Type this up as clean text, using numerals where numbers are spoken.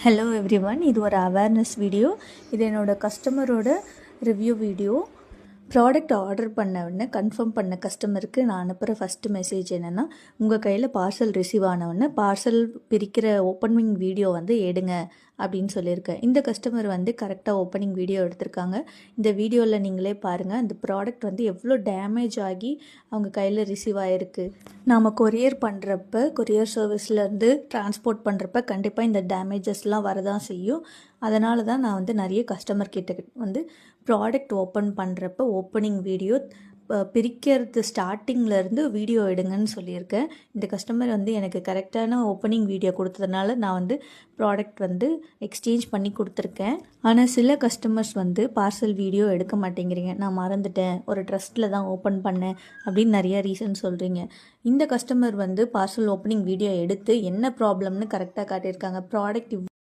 Hello everyone, இது ஒரு awareness video. இது என்னோடய கஸ்டமரோட ரிவ்யூ வீடியோ. ப்ராடக்ட் ஆர்டர் பண்ண உடனே கன்ஃபார்ம் பண்ண கஸ்டமருக்கு நான் அனுப்புகிற ஃபஸ்ட்டு மெசேஜ் என்னென்னா, உங்கள் கையில் பார்சல் ரிசீவ் ஆன உடனே பார்சல் பிரிக்கிற ஓப்பனிங் வீடியோ எடுங்க அப்படின்னு சொல்லியிருக்கேன். இந்த கஸ்டமர் கரெக்டாக ஓப்பனிங் வீடியோ எடுத்திருக்காங்க. இந்த வீடியோவில் நீங்களே பாருங்கள், அந்த ப்ராடக்ட் எவ்வளோ டேமேஜ் ஆகி அவங்க கையில் ரிசீவ் ஆகிருக்கு. நாம் கொரியர் பண்ணுறப்ப, கொரியர் சர்வீஸ்லேருந்து டிரான்ஸ்போர்ட் பண்ணுறப்ப கண்டிப்பாக இந்த டேமேஜஸ்லாம் வரதான் செய்யும். அதனால தான் நான் நிறைய கஸ்டமர் கிட்ட ப்ராடக்ட் ஓப்பன் பண்ணுறப்ப ஓப்பனிங் வீடியோ பிரிக்கிறது ஸ்டார்டிங்லேருந்து வீடியோ எடுங்கன்னு சொல்லியிருக்கேன். இந்த கஸ்டமர் எனக்கு கரெக்டான ஓப்பனிங் வீடியோ கொடுத்ததுனால நான் ப்ராடக்ட் எக்ஸ்சேஞ்ச் பண்ணி கொடுத்துருக்கேன். ஆனால் சில கஸ்டமர்ஸ் பார்சல் வீடியோ எடுக்க மாட்டேங்கிறீங்க, நான் மறந்துட்டேன், ஒரு ட்ரஸ்ட்டில் தான் ஓப்பன் பண்ணேன் அப்படின்னு நிறைய ரீசன் சொல்கிறீங்க. இந்த கஸ்டமர் பார்சல் ஓப்பனிங் வீடியோ எடுத்து என்ன ப்ராப்ளம்னு கரெக்டாக காட்டியிருக்காங்க. ப்ராடக்ட்